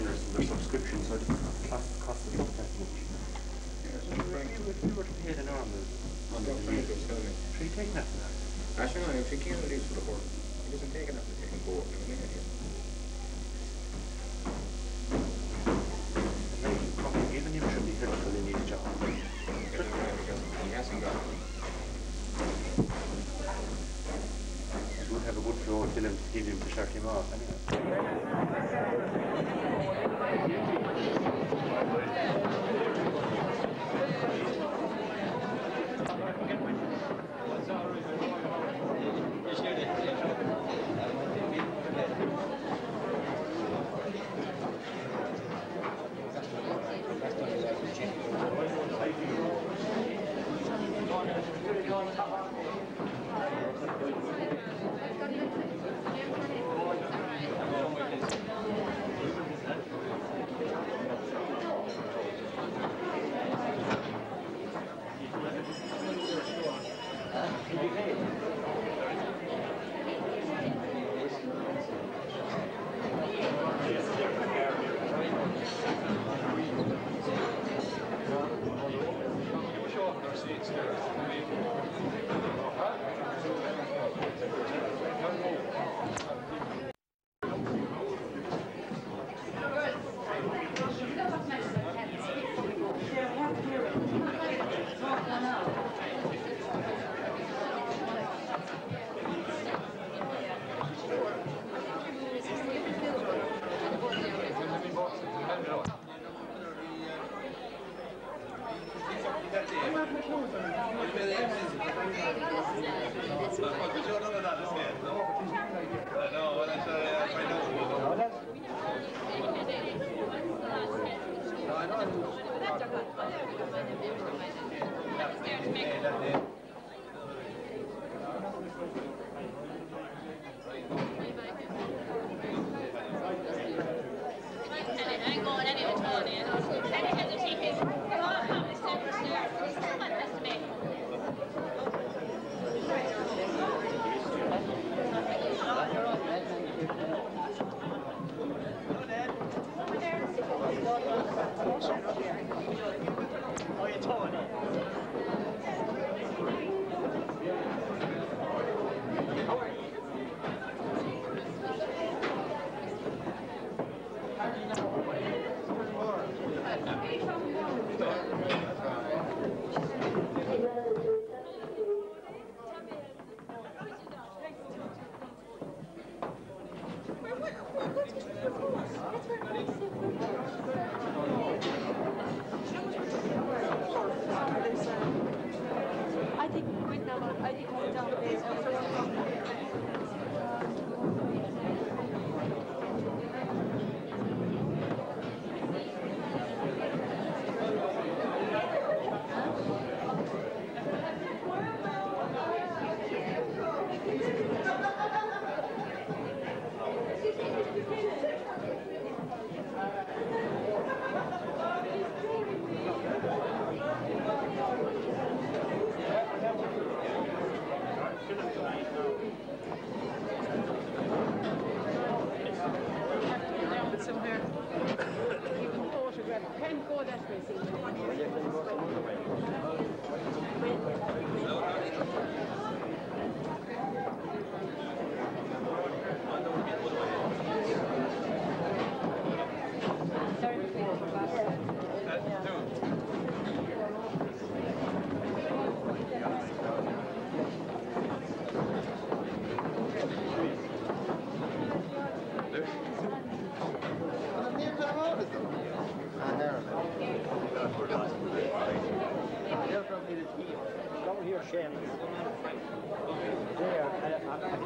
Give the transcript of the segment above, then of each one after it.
retailers and their subscriptions, so it doesn't cost us up that much. If we were to pay the normal $100, should you take that? Actually, no, I'm thinking of these for the board. He doesn't take an application board. Even him should be helpful in his job. He hasn't got it. It would have a good flow till him to give him to shut him off anyway.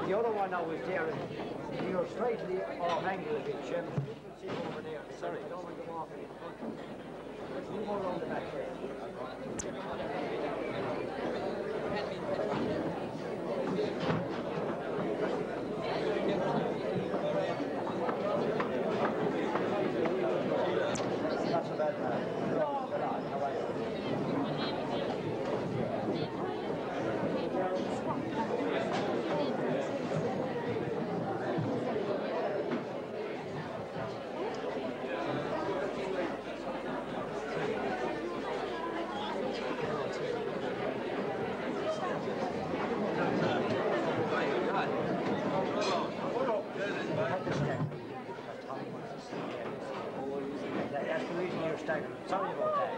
The other one now is there, and you're slightly off angle a bit, Jim. You can see over there. Sorry, don't want to go off in front. Let's move around the back there. Not so bad, man. How are you? staggering. Sorry about that.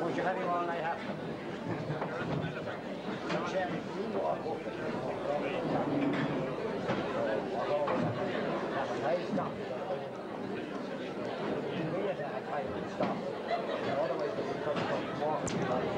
Would you have him all night after? So, Shannon, you walk up and stop. Stop. Otherwise, they will come from walking.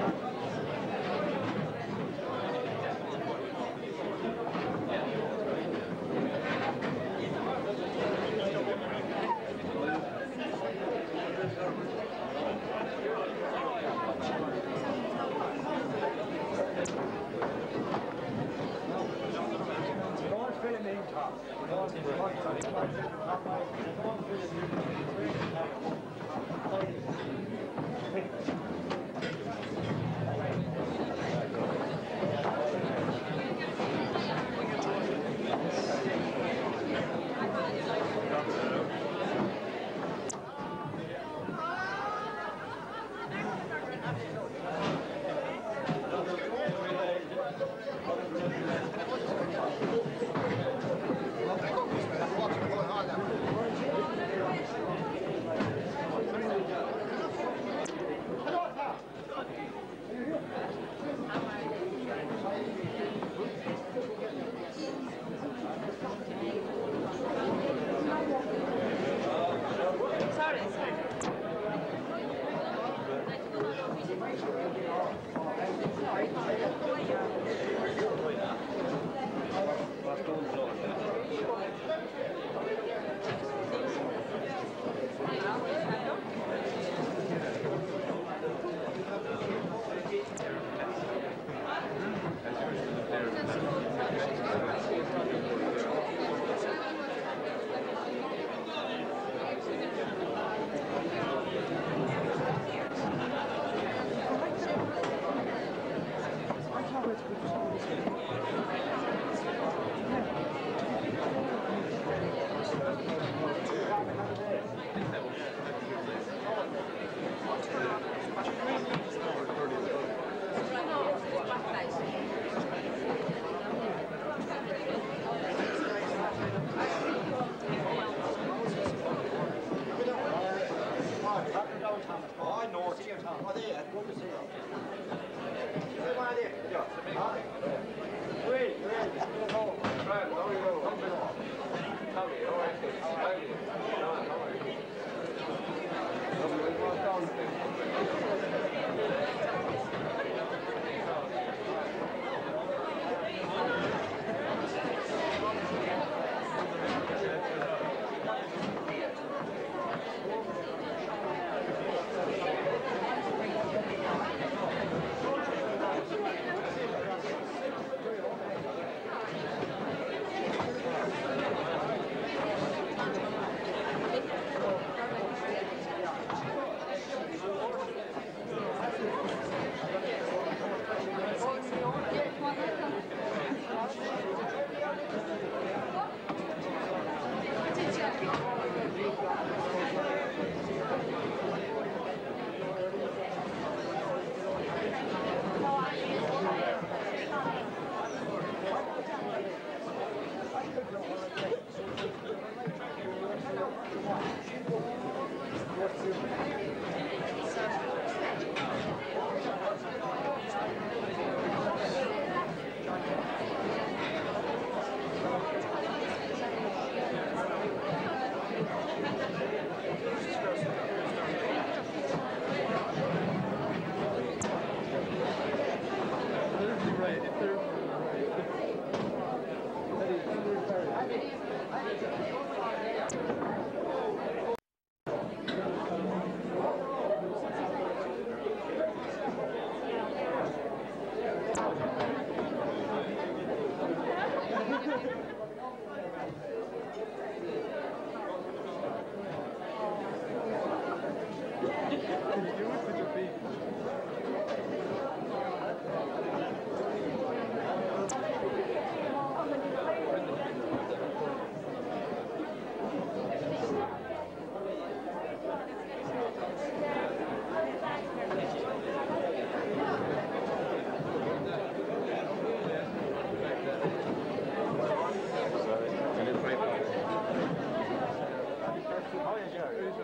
How is yours?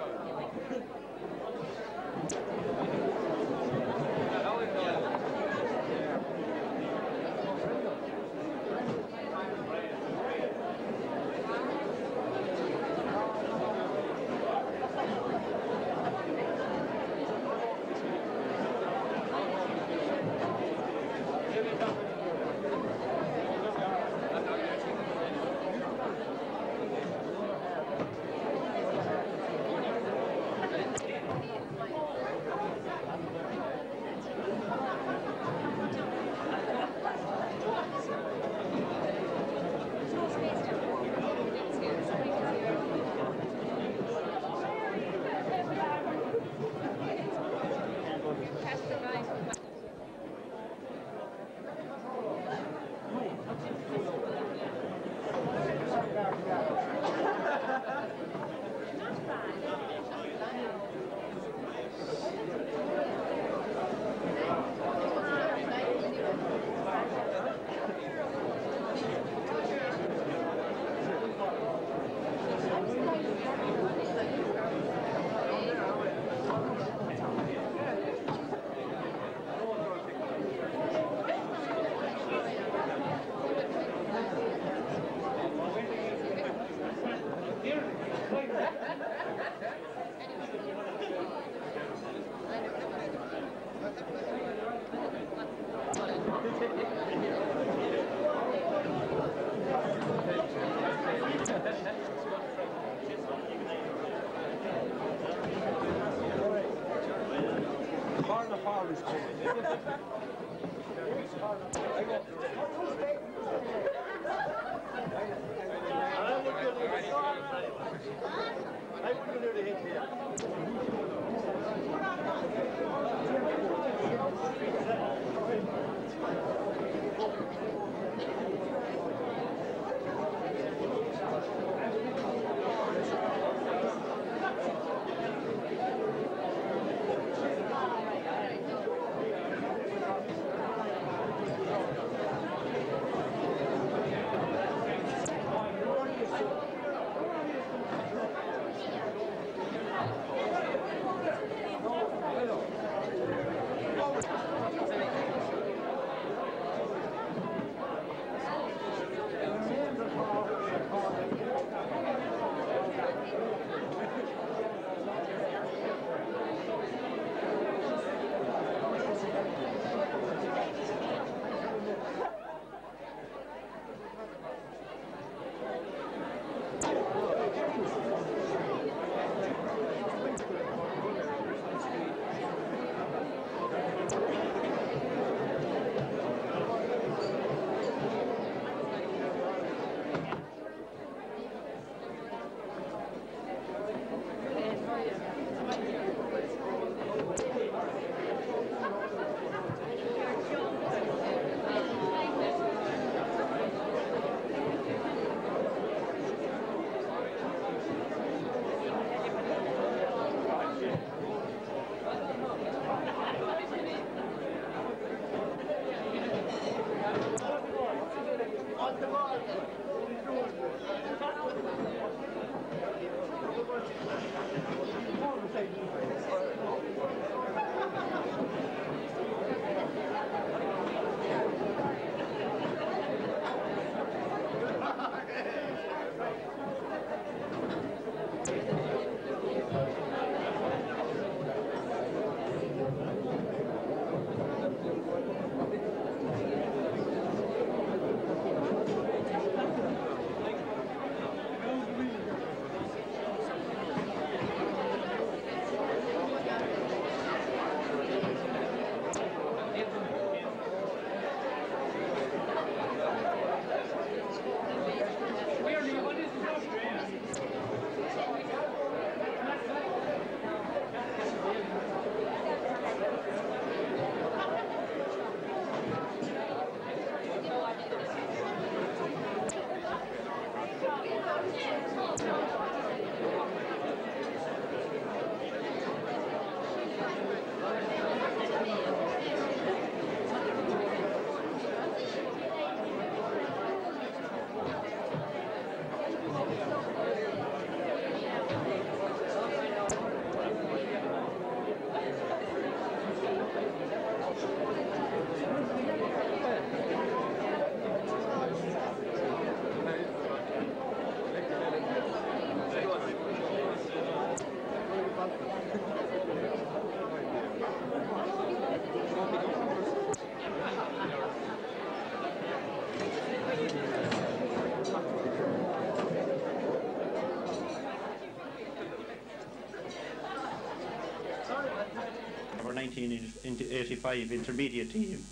our 1985 intermediate team.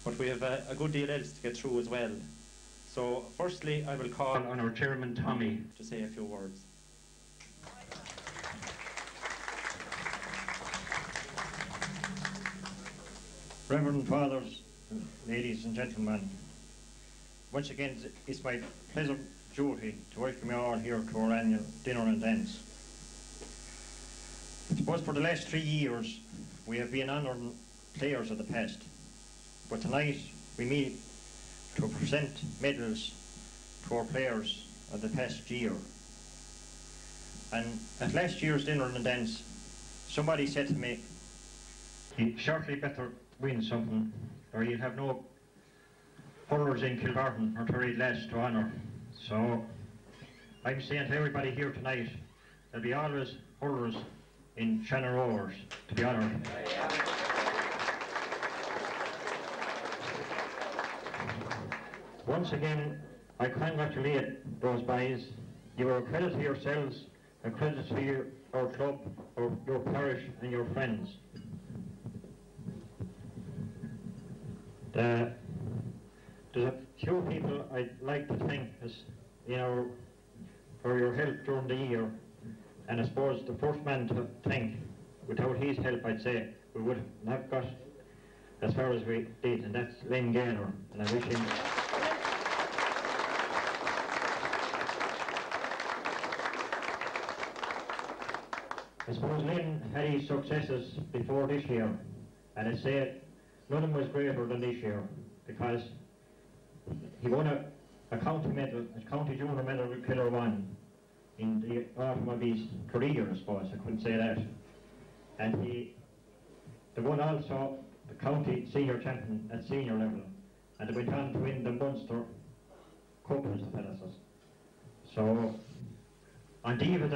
But we have a good deal else to get through as well. So firstly, I will call on our chairman, Tommy, to say a few words. Reverend Fathers, ladies and gentlemen, once again it's my pleasant duty to welcome you all here to our annual dinner and dance. I suppose for the last 3 years we have been honouring players of the past, but tonight we meet to present medals to our players of the past year. And at last year's dinner and dance, somebody said to me, "You shortly better win something, or you'll have no hurlers in Kilbarton or Terry Lass to honour." So I'm saying to everybody here tonight, there'll be always hurlers in Shannon Rovers to be honoured. Once again, I congratulate those boys. You are a credit to yourselves, a credit to our club, or your parish and your friends. There's a few people I'd like to thank us, for your help during the year, and I suppose the first man to thank, without his help I'd say we would not have got as far as we did, and that's Len Gaynor, and I wish him I suppose Len had his successes before this year, and I'd say none of them was greater than this year, because he won a county medal, a county junior medal with Killarwan in the autumn of his career, I suppose, I couldn't say that. And he won also the county senior champion at senior level, and they went on to win the Munster Cup as the fellas. So on the eve of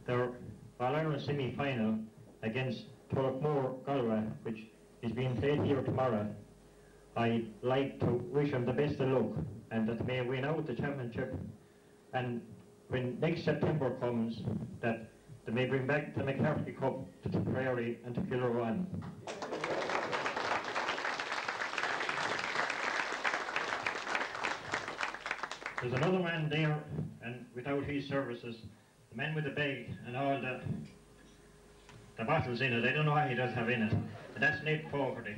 their All-Ireland semi-final against Tullochmore Galway, which is being played here tomorrow, I'd like to wish them the best of luck, and that they may win out the championship, and when next September comes, that they may bring back the McCarthy Cup to Tipperary and to Killarwan. There's another man there, and without his services, the man with the bag and all the bottles in it, I don't know what he does have in it, and that's Ned Fogarty.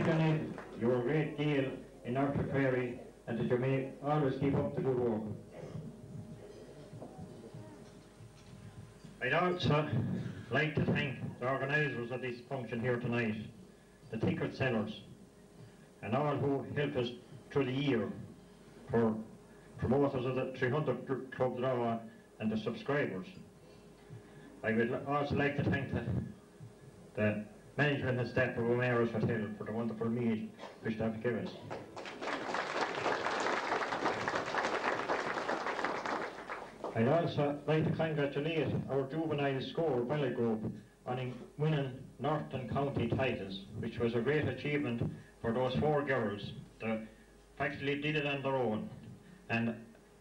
Ned, you're a great deal in our Tipperary, and that you may always keep up the good work. I'd also like to thank the organisers of this function here tonight, the ticket sellers, and all who helped us through the year, for promoters of the 300 Club Draw and the subscribers. I would also like to thank the management and staff of O'Meara's Hotel for the wonderful meal which they have given us. I'd also like to congratulate our juvenile score Valley Group on winning Northern County titles, which was a great achievement for those 4 girls that actually did it on their own, and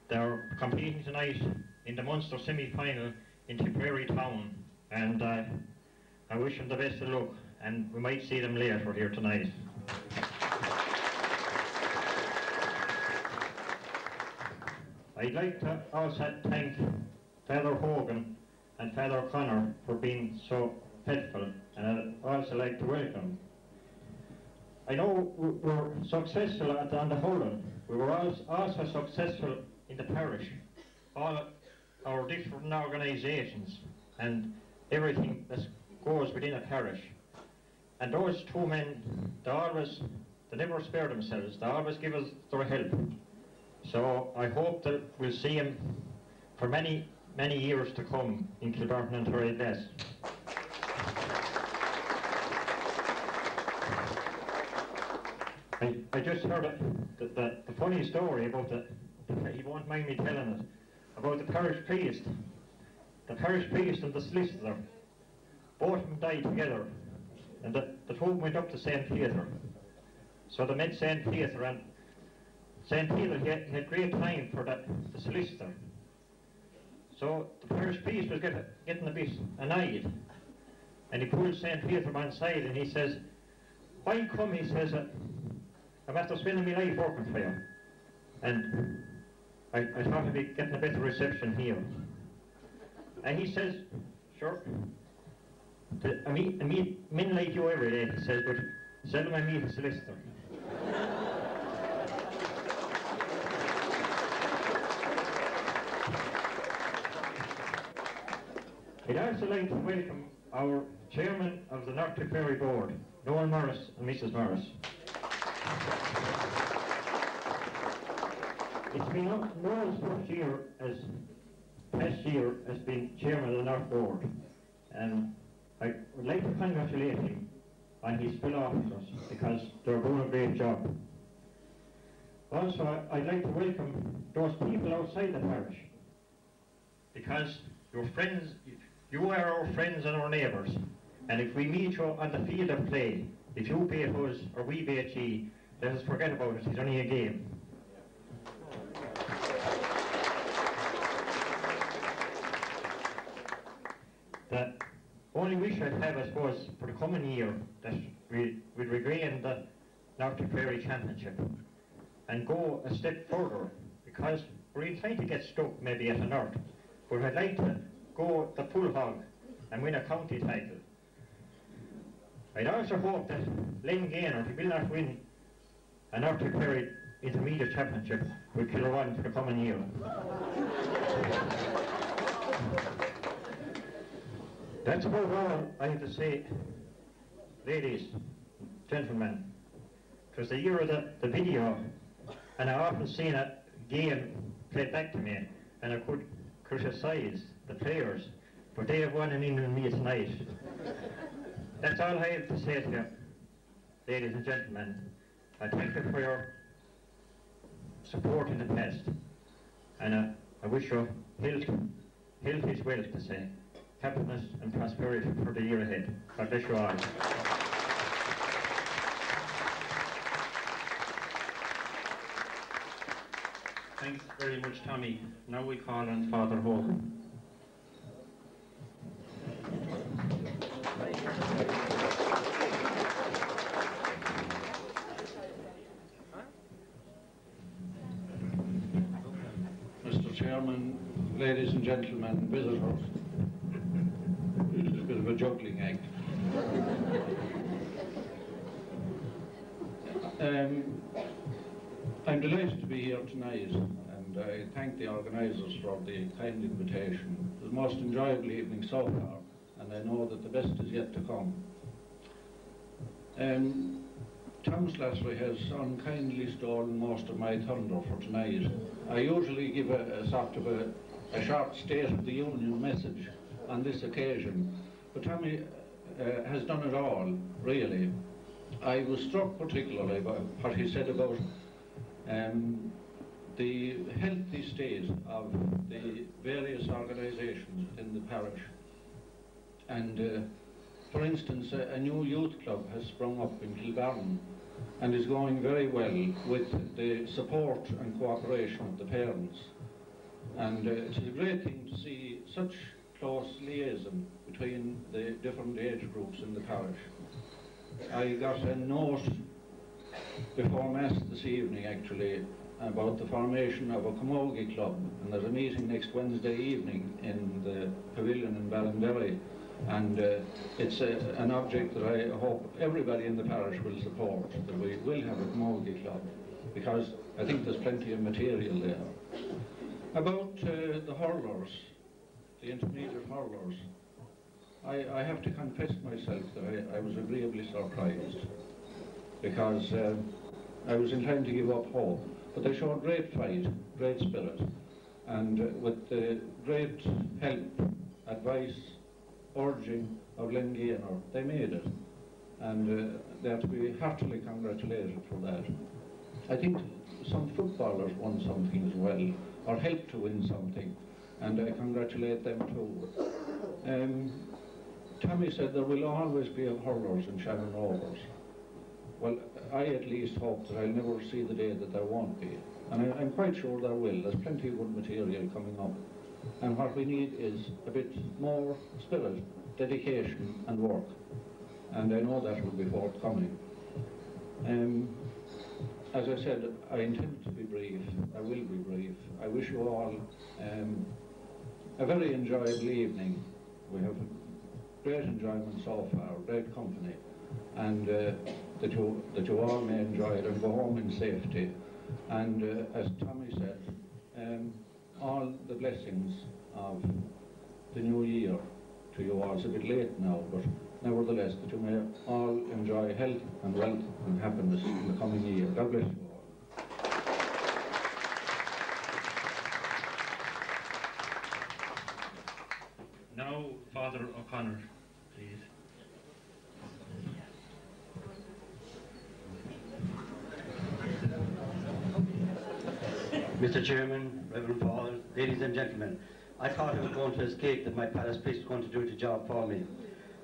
they're competing tonight in the Munster semi-final in Tipperary Town, and I wish them the best of luck, and we might see them later here tonight. I'd like to also thank Father Hogan and Father Connor for being so helpful, and I'd also like to welcome. I know we were successful on the Holland. We were also successful in the parish, all our different organisations and everything that goes within a parish. And those 2 men, they never spare themselves, they always give us their help. So I hope that we'll see them for many, many years to come in Kilbarton and Torridless. I just heard the funny story about you won't mind me telling it, about the parish priest. The parish priest and the solicitor, both of them died together, and the 2 of them went up to St. Peter. So they met St. Peter, and St. Peter, he had great time for the solicitor. So the parish priest was getting a bit annoyed, and he pulled St. Peter one side and he says, "Why come," he says, "I'm after spending my life working for you." And I thought I'd be getting a better reception here. And he says, "Sure, I meet men like you every day," he says, "but seldom I meet a solicitor." I'd also like to welcome our chairman of the North Tipperary Board, Noel Morris and Mrs. Morris. It's been Noel's past year as being chairman of the North Board, and I would like to congratulate him on his fellow officers because they're doing a great job. Also, I'd like to welcome those people outside the parish, because your friends, you are our friends and our neighbours, and if we meet you on the field of play, if you beat us or we beat ye, let us forget about it, it's only a game. The only wish I'd have, I suppose, for the coming year, that we'd regain the North Tipperary Championship and go a step further, because we're inclined to get stuck maybe at the North, but I'd like to go the full hog and win a county title. I'd also hope that Len Gaynor, he will not win a North Tipperary Intermediate Championship with Kilruane for the coming year. That's about all I have to say, ladies, gentlemen. It was the year of the video, and I often seen a game played back to me, and I could criticise the players, but they have won in England me tonight. That's all I have to say to you, ladies and gentlemen. I thank you for your support in the past, and I wish you health is wealth, to say, happiness and prosperity for the year ahead. God bless you all. Thanks very much, Tommy. Now we call on Father Hogan. Mr. Chairman, ladies and gentlemen, visitors. It's a bit of a juggling act. I'm delighted to be here tonight, and I thank the organisers for the kind invitation. It was a most enjoyable evening so far, and I know that the best is yet to come. Tom Slattery has unkindly stolen most of my thunder for tonight. I usually give a sort of a short State of the Union message on this occasion, but Tommy has done it all, really. I was struck particularly by what he said about the healthy state of the various organisations in the parish. And for instance, a new youth club has sprung up in Kilbarron and is going very well with the support and cooperation of the parents. And it's a great thing to see such close liaison between the different age groups in the parish. I got a note before Mass this evening, actually, about the formation of a camogie club, and there's a meeting next Wednesday evening in the pavilion in Ballinderry, and it's an object that I hope everybody in the parish will support, that we will have a camogie club, because I think there's plenty of material there. About the hurlers, the intermediate hurlers, I have to confess myself that I was agreeably surprised, because I was inclined to give up hope. But they showed great fight, great spirit, and with the great help, advice, urging of Len Gaynor, they made it. And they have to be heartily congratulated for that. I think some footballers won something as well, or helped to win something, and I congratulate them too. Tommy said there will always be hurlers in Shannon Rovers. Well, I at least hope that I'll never see the day that there won't be. And I'm quite sure there will. There's plenty of good material coming up. And what we need is a bit more spirit, dedication and work. And I know that will be forthcoming. As I said, I intend to be brief. I will be brief. I wish you all a very enjoyable evening. We have great enjoyment so far, great company, and that you all may enjoy it and go home in safety. And as Tommy said, all the blessings of the new year to you all. It's a bit late now, but nevertheless, that you may all enjoy health and wealth and happiness in the coming year. God bless you all. Now, Father O'Connor, please. Mr. Chairman, Reverend Paul, ladies and gentlemen, I thought I was going to escape that my parish priest was going to do the job for me.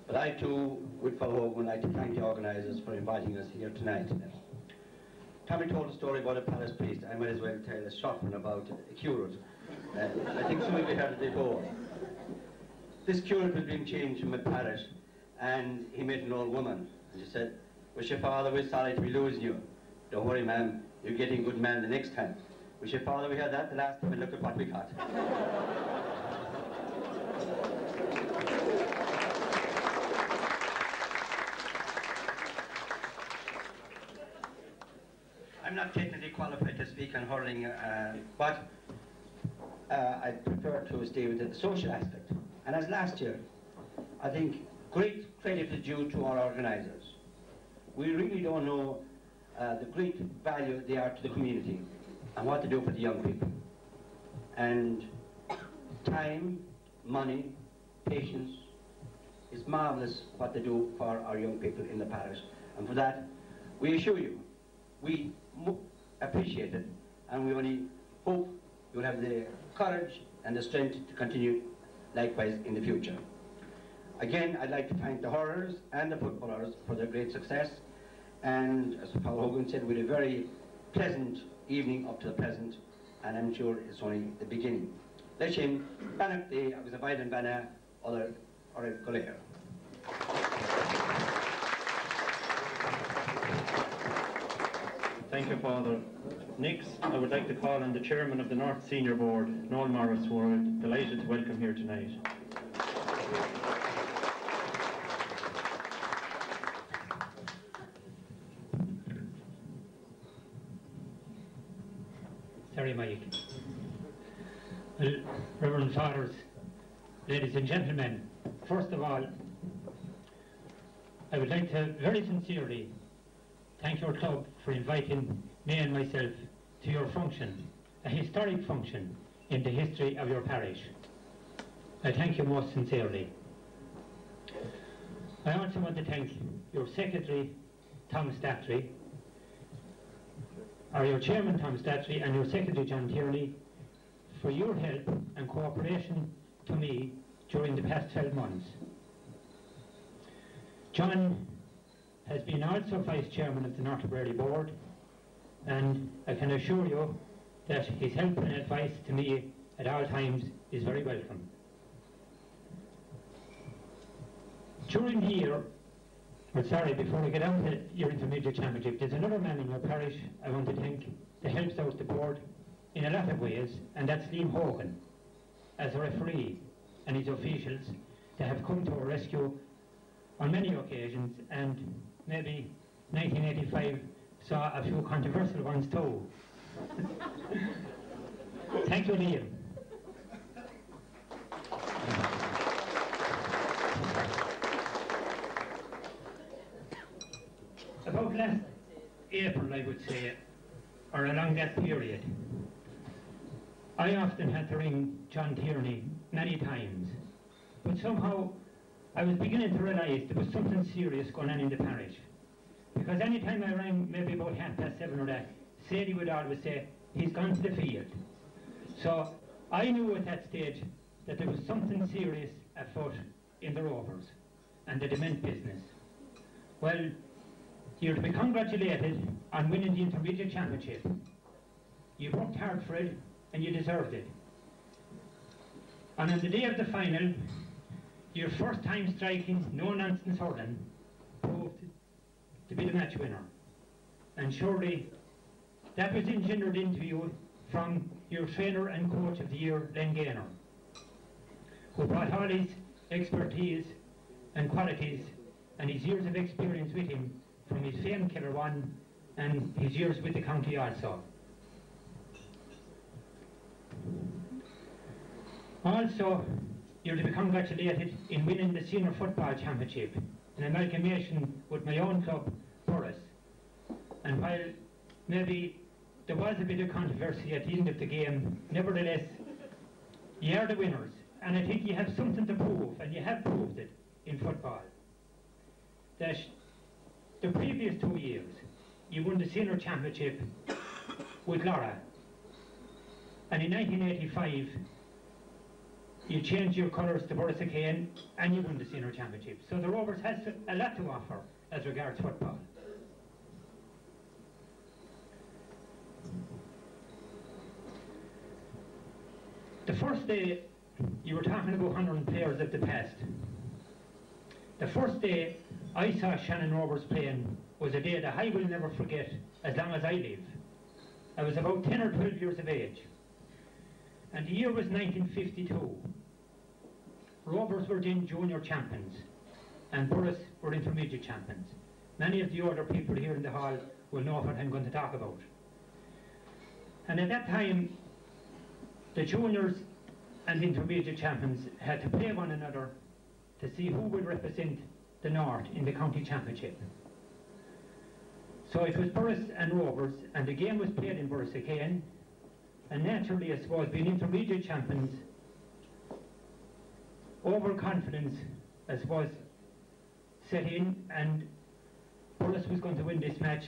But I too, with Father Hogan, would like to thank the organisers for inviting us here tonight. Tommy told a story about a parish priest. I might as well tell a short one about a curate. I think some of you heard it before. This curate was being changed from a parish, and he met an old woman. And she said, "Wish your father we're sorry to be losing you. Don't worry, ma'am, you're getting good man the next time. Wish your father we had that the last time, and look at what we got." I'm not technically qualified to speak on hurling, but I prefer to stay with the social aspect. And as last year, I think great credit is due to our organisers. We really don't know the great value they are to the community and what they do for the young people. And time, money, patience, it's marvellous what they do for our young people in the parish. And for that, we assure you, we appreciate it, and we only hope you'll have the courage and the strength to continue likewise in the future. Again, I'd like to thank the hurlers and the footballers for their great success, and as Paul Hogan said, we had a very pleasant evening up to the present, and I'm sure it's only the beginning. Leishin, Bannock Day, I was invited in Banna, other Collier. Thank you, Father. Next, I would like to call on the Chairman of the North Senior Board, Noel Morris, who we're delighted to welcome here tonight. Sorry, Mike. Well, Reverend Fathers, ladies and gentlemen, first of all, I would like to very sincerely thank your club for inviting me and myself to your function, a historic function in the history of your parish. I thank you most sincerely. I also want to thank your Secretary, Tom Statry, or your Chairman, Tom Statry, and your Secretary, John Tierney, for your help and cooperation to me during the past 12 months. John has been also Vice Chairman of the North Tipperary Board, and I can assure you that his help and advice to me at all times is very welcome. During the year, before we get on to your intermediate championship, there's another man in your parish I want to thank that helps out the board in a lot of ways, and that's Liam Hogan, as a referee, and his officials that have come to our rescue on many occasions, and maybe 1985 saw a few controversial ones too. Thank you, Liam. About last April, I would say, or along that period, I often had to ring John Tierney many times, but somehow I was beginning to realise there was something serious going on in the parish. Because any time I rang, maybe about 7:30 or that, Sadie would always say, "He's gone to the field." So I knew at that stage that there was something serious afoot in the Rovers and the dement business. Well, you're to be congratulated on winning the intermediate championship. You worked hard for it and you deserved it. And on the day of the final, your first time striking, no nonsense hurling, proved to be the match winner. And surely that was engendered into you from your trainer and coach of the year, Len Gaynor, who brought all his expertise and qualities and his years of experience with him from his famed Killer One and his years with the county also. Also, you're to be congratulated in winning the Senior Football Championship, an amalgamation with my own club, Burris. And while maybe there was a bit of controversy at the end of the game, nevertheless, you are the winners. And I think you have something to prove, and you have proved it in football. That the previous 2 years, you won the Senior Championship with Laura. And in 1985, you changed your colours to Borrisacane and you won the Senior Championship. So the Rovers has a lot to offer as regards football. The first day, you were talking about 100 players of the past. The first day I saw Shannon Rovers playing was a day that I will never forget as long as I live. I was about 10 or 12 years of age. And the year was 1952. Rovers were then junior champions and Burris were intermediate champions. Many of the older people here in the hall will know what I'm going to talk about. And at that time, the juniors and intermediate champions had to play one another to see who would represent the North in the county championship. So it was Burris and Rovers, and the game was played in Borrisacane, and naturally, I suppose, being intermediate champions, overconfidence, I suppose, set in, and Burris was going to win this match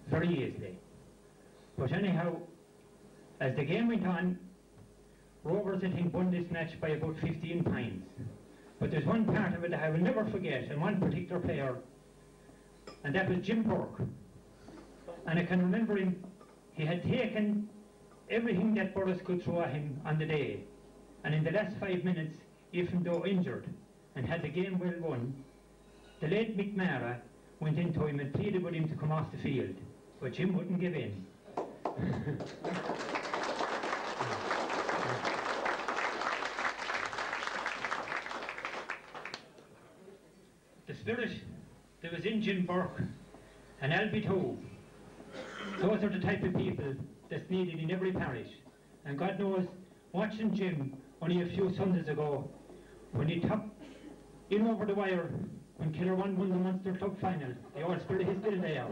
very easily. But anyhow, as the game went on, Rovers, I think, won this match by about 15 points. But there's one part of it that I will never forget, and one particular player, and that was Jim Burke. And I can remember him, he had taken everything that Burris could throw at him on the day. And in the last 5 minutes, even though injured, and had the game well won, the late McMara went into him and pleaded with him to come off the field. But Jim wouldn't give in. The spirit that was in Jim Burke and Albie too, those are the type of people that's needed in every parish. And God knows, watching Jim only a few Sundays ago, when he topped in over the wire, when Killer One won the Munster Club final, the old spirit is still there.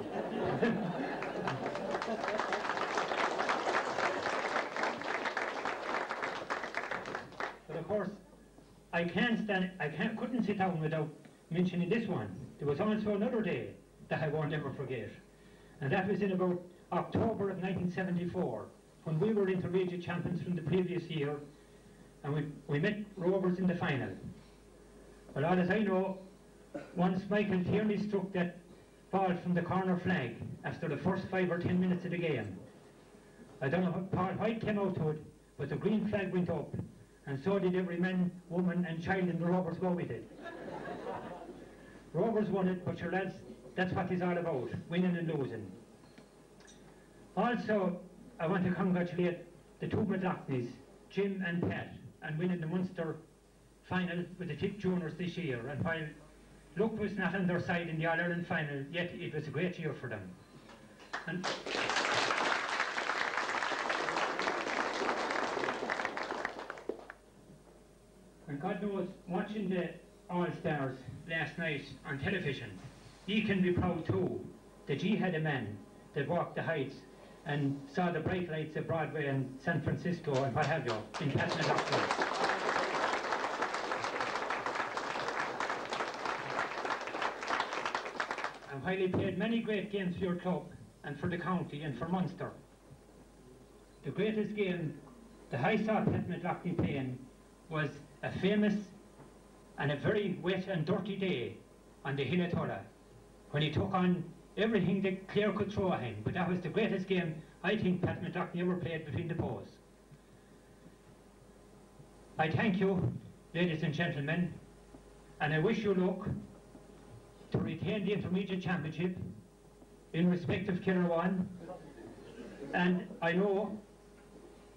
But of course, couldn't sit down without mentioning this one. There was also another day that I won't ever forget. And that was in about October of 1974, when we were intermediate champions from the previous year, and we met Rovers in the final. But all as I know, once Michael Tierney struck that ball from the corner flag after the first 5 or 10 minutes of the game, I don't know how Paul White came out to it, but the green flag went up, and so did every man, woman and child in the Rovers go with it. Rovers won it, but your lads, that's what it's all about, winning and losing. Also, I want to congratulate the two McLaughlin's, Jim and Pat, and winning the Munster final with the Tip Juniors this year. And while luck was not on their side in the All-Ireland final, yet it was a great year for them. And God knows, watching the All-Stars last night on television, he can be proud too that he had a man that walked the heights and saw the bright lights of Broadway and San Francisco and what have you in Pat Nenagh. And while he played many great games for your club and for the county and for Munster, the greatest game that I saw Pat McLaughlin playing was a famous and a very wet and dirty day on the Hill of Turra, when he took on everything that Clare could throw at him. But that was the greatest game I think Pat McLaughlin ever played between the posts. I thank you, ladies and gentlemen, and I wish you luck to retain the Intermediate Championship in respect of Kilruane, and I know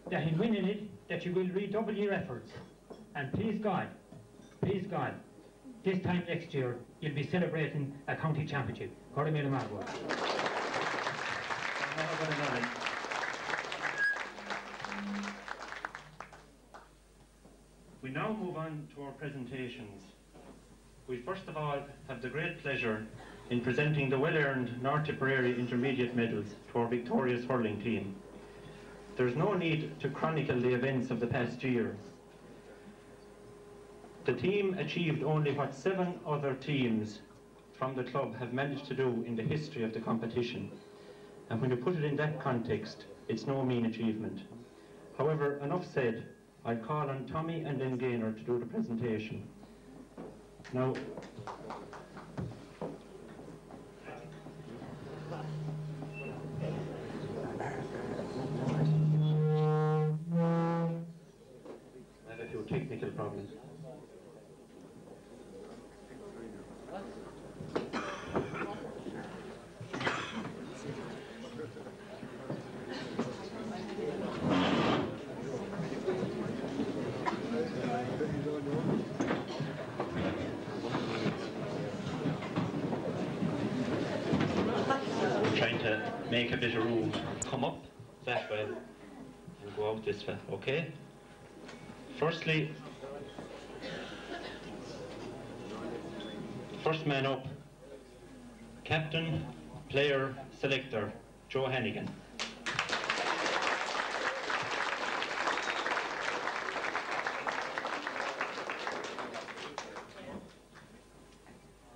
that in winning it, that you will redouble your efforts, and please God, this time next year, you'll be celebrating a county championship. We now move on to our presentations. We first of all have the great pleasure in presenting the well-earned North Tipperary Intermediate medals to our victorious hurling team. There's no need to chronicle the events of the past year. The team achieved only what 7 other teams from the club have managed to do in the history of the competition. And when you put it in that context, it's no mean achievement. However, enough said. I'll call on Tommy and then Gaynor to do the presentation. Now, I have a few technical problems. Trying to make a bit of room. Come up that way and go out this way, okay? Firstly, first man up, captain, player, selector, Joe Hannigan.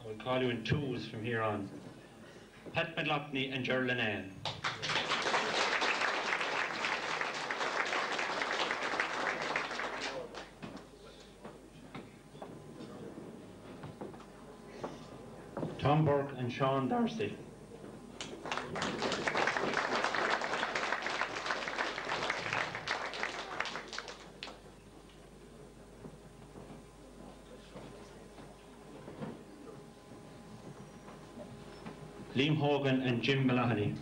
We'll call you in twos from here on. Pat McLaughlin and Gerald Nenagh. Tom Burke and Sean Darcy. Liam Hogan and Jim Malahany.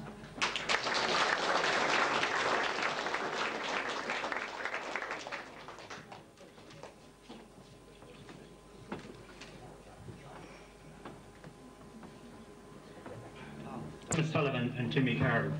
Thomas Sullivan and Timmy Carroll.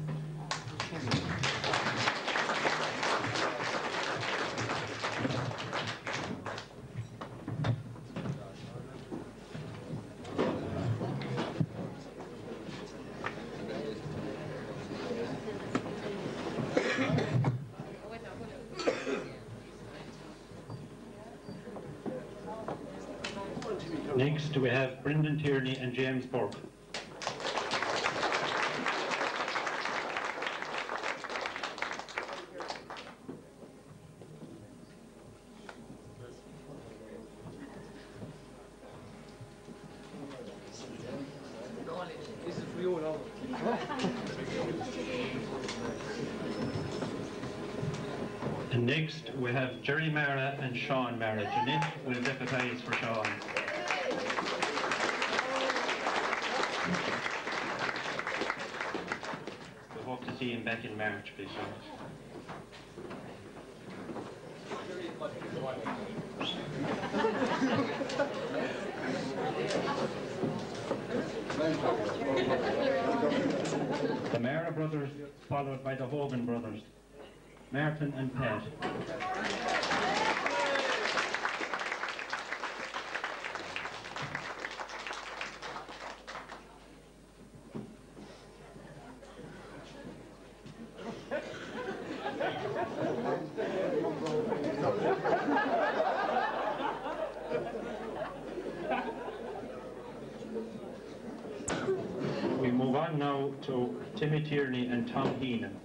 Next we have Brendan Tierney and James Burke. This is for you now. And next we have Jerry Mara and Sean Mara. Jeanette will deputise for Sean. We hope to see him back in March, please. The Mara brothers, followed by the Hogan brothers, Martin and Pat. We move on now to Timmy Tierney and Tom Heenan.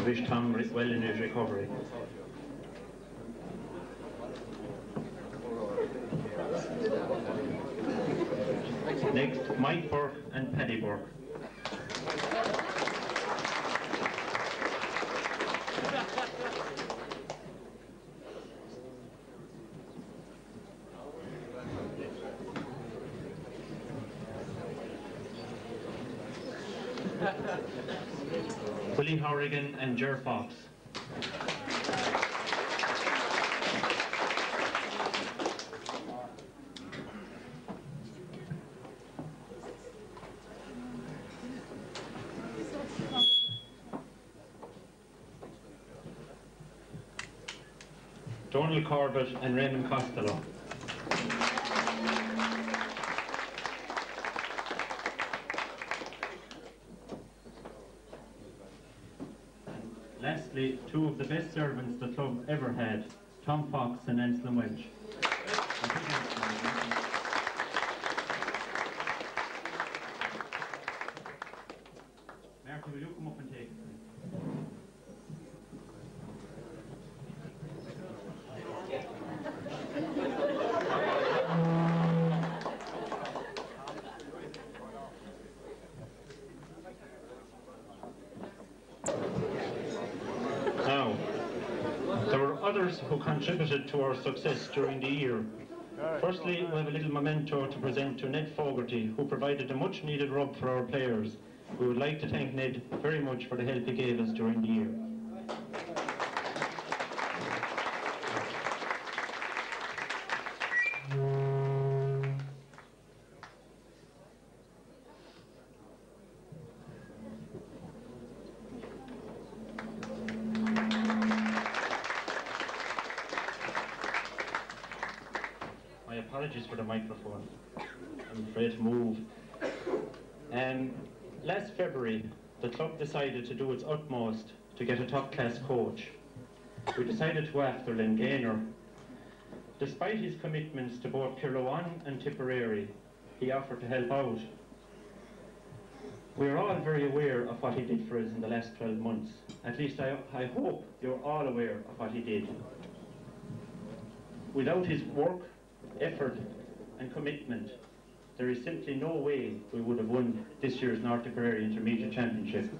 We wish Tom well in his recovery. Next, Mike Burke and Paddy Burke. Willie Horrigan and Ger Fox. Donald Corbett and Raymond Costello. Lastly, two of the best servants the club ever had, Tom Fox and Anselm Welch. Martin, will you come up and take it? Now, there were others who contributed to our success during the year. Firstly, we have a little memento to present to Ned Fogarty, who provided a much needed rub for our players. We would like to thank Ned very much for the help he gave us during the year. My apologies for the microphone. I'm afraid to move. Last February, the club decided to do its utmost to get a top-class coach. We decided to go after Len Gaynor. Despite his commitments to both Kirlowan and Tipperary, he offered to help out. We are all very aware of what he did for us in the last 12 months. At least I hope you're all aware of what he did. Without his work, effort and commitment, there is simply no way we would have won this year's North Tipperary Intermediate Championship.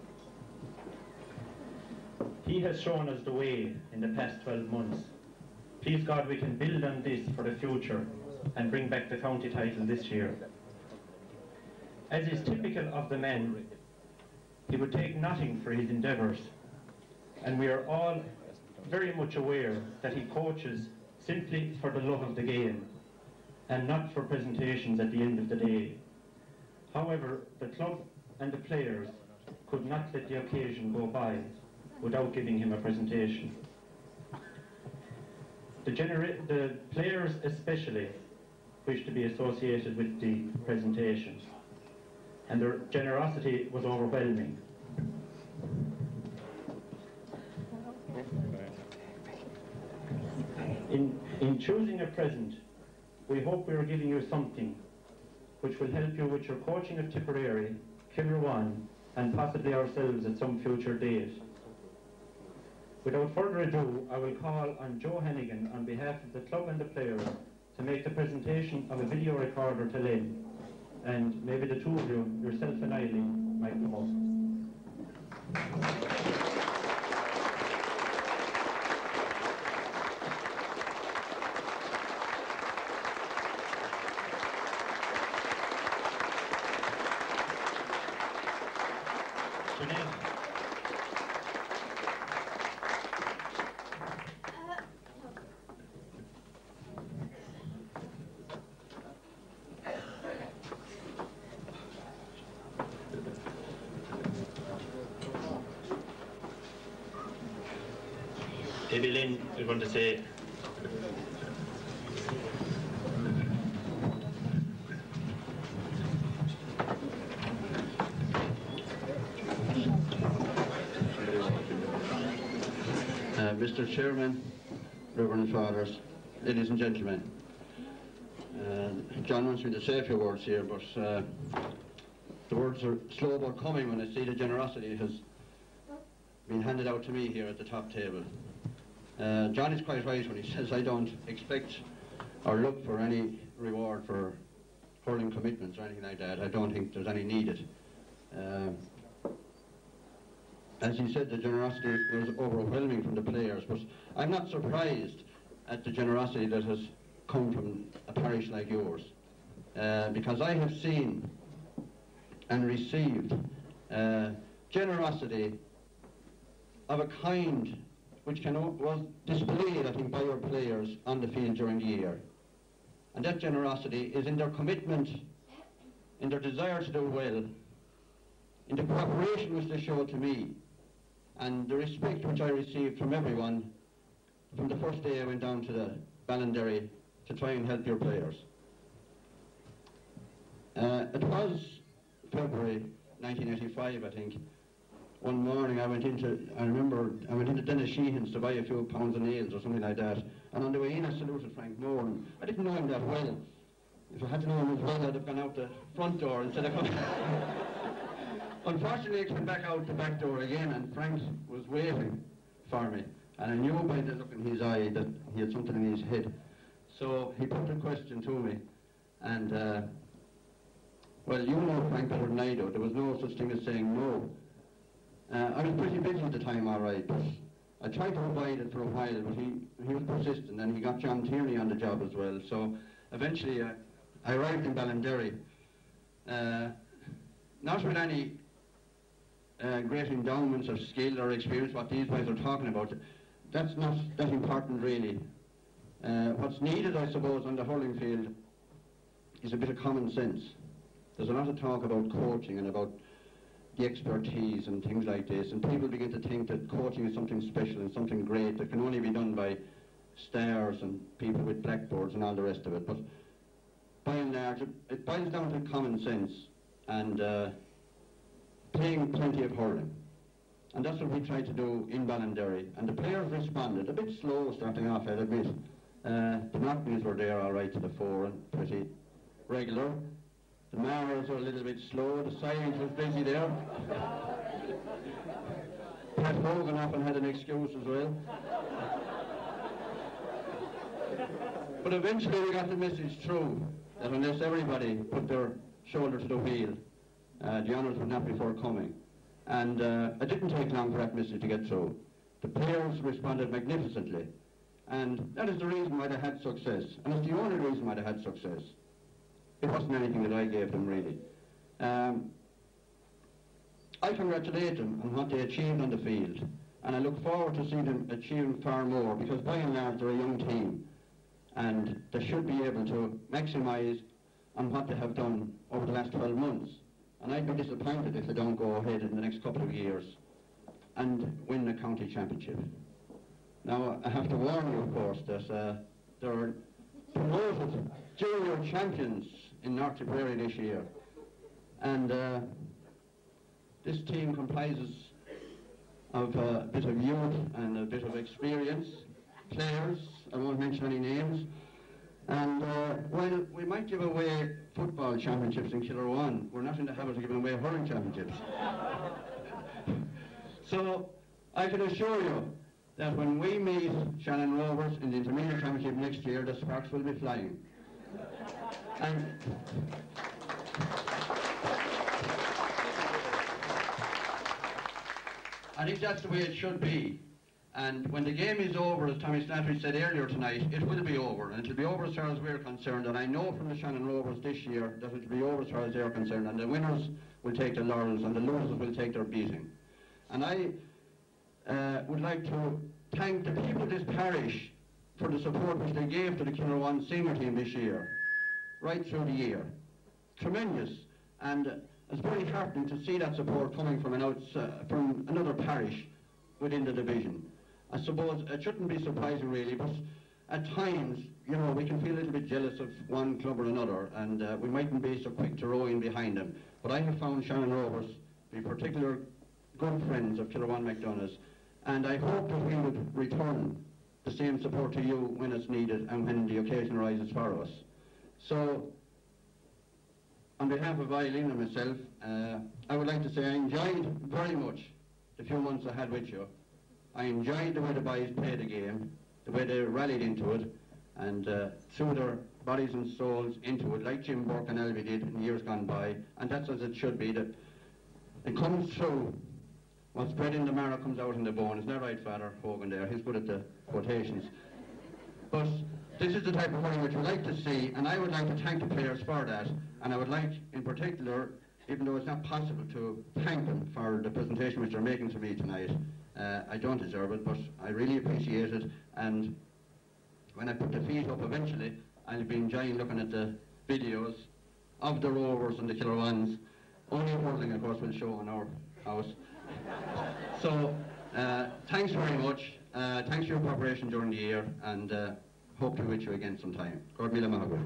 He has shown us the way in the past 12 months. Please God, we can build on this for the future and bring back the county title this year. As is typical of the man, he would take nothing for his endeavours, and we are all very much aware that he coaches simply for the love of the game and not for presentations at the end of the day. However, the club and the players could not let the occasion go by without giving him a presentation. The players especially wish to be associated with the presentation, and their generosity was overwhelming. In choosing a present, we hope we are giving you something which will help you with your coaching of Tipperary, Kilruane, and possibly ourselves at some future date. Without further ado, I will call on Joe Hennigan on behalf of the club and the players to make the presentation of a video recorder to Len, and maybe the two of you, yourself and Eileen, might come up. Maybe Lynn, you're going to say. Mr. Chairman, Reverend Fathers, ladies and gentlemen, John wants me to say a few words here, but the words are slow about coming when I see the generosity has been handed out to me here at the top table. John is quite right when he says I don't expect or look for any reward for hurling commitments or anything like that. I don't think there's any needed. As he said, the generosity was overwhelming from the players, but I'm not surprised at the generosity that has come from a parish like yours, because I have seen and received generosity of a kind which was displayed, I think, by your players on the field during the year. And that generosity is in their commitment, in their desire to do well, in the cooperation which they showed to me, and the respect which I received from everyone from the first day I went down to the Ballinderry to try and help your players. It was February 1985, I think. One morning I remember I went into Dennis Sheehan's to buy a few pounds of nails or something like that, and on the way in I saluted Frank Moran. I didn't know him that well. If I had to know him as well, I'd have gone out the front door instead of coming. Unfortunately, I came back out the back door again, and Frank was waiting for me, and I knew by the look in his eye that he had something in his head. So he put a question to me, and well, you know Frank better than I do. There was no such thing as saying no. I was pretty busy at the time, all right, but I tried to avoid it for a while, but he was persistent, and he got John Tierney on the job as well. So eventually I arrived in Ballinderry, not with any great endowments of skill or experience, what these guys are talking about. That's not that important, really. What's needed, I suppose, on the hurling field is a bit of common sense. There's a lot of talk about coaching and about the expertise and things like this, and people begin to think that coaching is something special and something great that can only be done by stars and people with blackboards and all the rest of it. But by and large, it boils down to common sense and playing plenty of hurling. And that's what we tried to do in Ballinderry, and the players responded. A bit slow starting off, I'll admit. The knockings were there all right to the fore and pretty regular. The Maras were a little bit slow, the sirens was busy there. Pat Hogan often had an excuse as well. But eventually we got the message through that unless everybody put their shoulder to the wheel, the honours would not be forthcoming. And it didn't take long for that message to get through. The players responded magnificently, and that is the reason why they had success, and it's the only reason why they had success. It wasn't anything that I gave them, really. I congratulate them on what they achieved on the field, and I look forward to seeing them achieving far more, because by and large they're a young team, and they should be able to maximise on what they have done over the last 12 months. And I'd be disappointed if they don't go ahead in the next couple of years and win the county championship. Now, I have to warn you, of course, that there are promoted junior champions in North Tipperary this year. And this team comprises of a bit of youth and a bit of experience, players, I won't mention any names. And while we might give away football championships in Killarone, we're not in the habit of giving away hurling championships. So I can assure you that when we meet Shannon Rovers in the Intermediate Championship next year, the sparks will be flying. And I think that's the way it should be. And when the game is over, as Tommy Slattery said earlier tonight, it will be over, and it will be over as far as we're concerned. And I know from the Shannon Rovers this year that it will be over as far as they're concerned, and the winners will take the laurels and the losers will take their beating. And I would like to thank the people of this parish for the support which they gave to the Killarone senior team this year, right through the year. Tremendous, and it's very heartening to see that support coming from another parish within the division. I suppose it shouldn't be surprising really, but at times, you know, we can feel a little bit jealous of one club or another, and we mightn't be so quick to row in behind them. But I have found Shannon Rovers to be particular good friends of Killarone McDonough's, and I hope that we would return the same support to you when it's needed and when the occasion arises for us. So, on behalf of Eileen and myself, I would like to say I enjoyed very much the few months I had with you. I enjoyed the way the boys played the game, the way they rallied into it, and threw their bodies and souls into it, like Jim Burke and Elvie did in years gone by, and that's as it should be, that it comes through. What's bred in the marrow comes out in the bone. Isn't that right, Father Hogan there? He's good at the quotations. But this is the type of hurling which we like to see, and I would like to thank the players for that, and I would like, in particular, even though it's not possible to thank them for the presentation which they're making to me tonight. I don't deserve it, but I really appreciate it, and when I put the feet up eventually, I'll be enjoying looking at the videos of the Rovers and the Killer Ones. Only hurling, of course, will show in our house. So, thanks very much. Thanks for your cooperation during the year, and hope to be with you again sometime. God mila mahagul.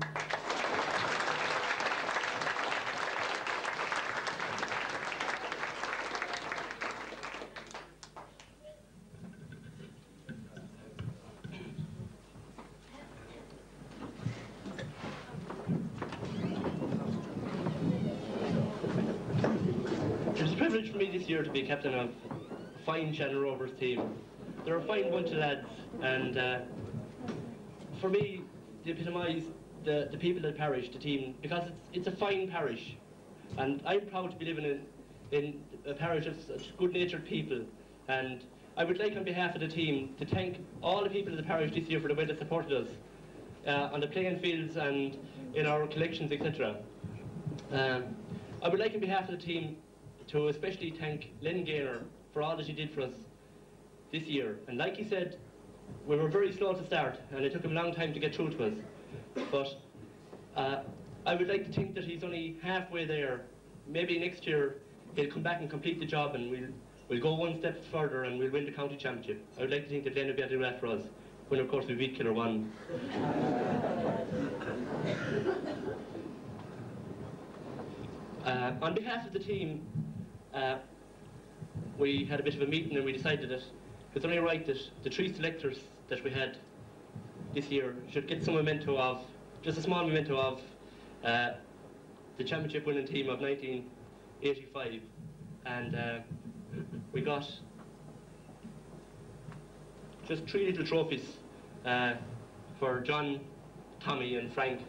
It's a privilege for me this year to be captain of a fine Shannon Rovers team. They're a fine bunch of lads, and for me, they epitomise the people of the parish, the team, because it's a fine parish, and I'm proud to be living in a parish of such good-natured people. And I would like, on behalf of the team, to thank all the people of the parish this year for the way they supported us on the playing fields and in our collections, etc. I would like, on behalf of the team, to especially thank Len Gaynor for all that he did for us this year. And like he said, we were very slow to start, and it took him a long time to get through to us. But I would like to think that he's only halfway there. Maybe next year he'll come back and complete the job, and we'll go one step further and we'll win the county championship. I would like to think that Len will be able to do that for us, when of course we beat Killer One. On behalf of the team, we had a bit of a meeting, and we decided that it's only right that the 3 selectors that we had this year should get some memento of, just a small memento of, the championship winning team of 1985. And we got just 3 little trophies for John, Tommy and Frank,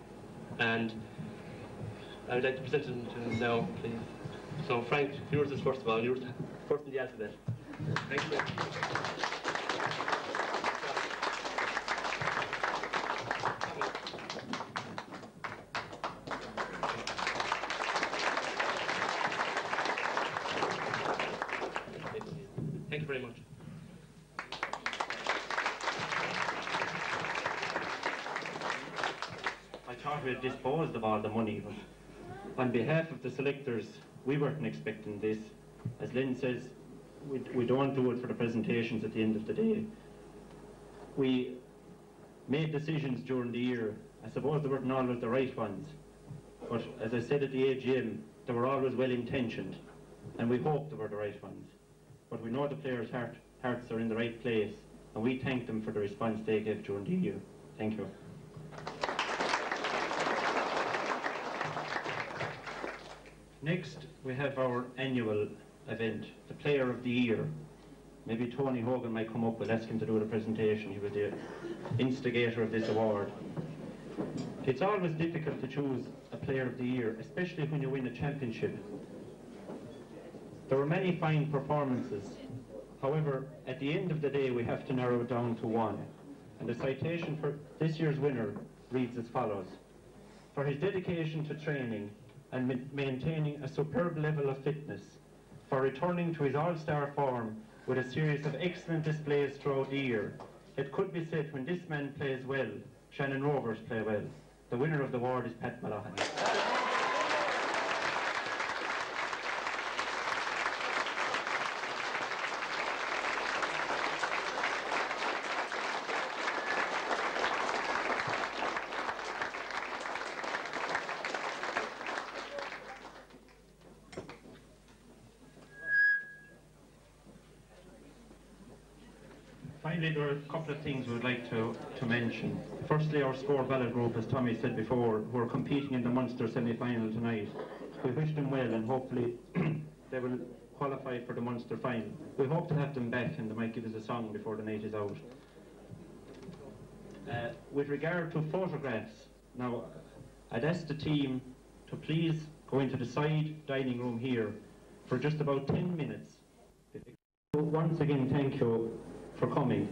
and I would like to present them to them now, please. So Frank, yours is first of all, yours first in the alphabet. Thank you. Thank you very much. I thought we had disposed of all the money, but on behalf of the selectors, we weren't expecting this. As Lynn says, we don't do it for the presentations at the end of the day. We made decisions during the year. I suppose they weren't always the right ones, but as I said at the AGM, they were always well-intentioned, and we hope they were the right ones. But we know the players' hearts are in the right place, and we thank them for the response they gave during the year. Thank you. Next, we have our annual event, the Player of the Year. Maybe Tony Hogan might come up, we'll ask him to do the presentation. He was the instigator of this award. It's always difficult to choose a Player of the Year, especially when you win a championship. There were many fine performances. However, at the end of the day, we have to narrow it down to one. And the citation for this year's winner reads as follows: for his dedication to training and maintaining a superb level of fitness, for returning to his all-star form with a series of excellent displays throughout the year. It could be said, when this man plays well, Shannon Rovers play well. The winner of the award is Pat Malahan. Finally, there are a couple of things we would like to mention. Firstly, our Score Ballot group, as Tommy said before, who are competing in the Munster semi-final tonight. We wish them well, and hopefully they will qualify for the Munster final. We hope to have them back, and they might give us a song before the night is out. With regard to photographs, now I'd ask the team to please go into the side dining room here for just about 10 minutes. Once again, thank you for coming.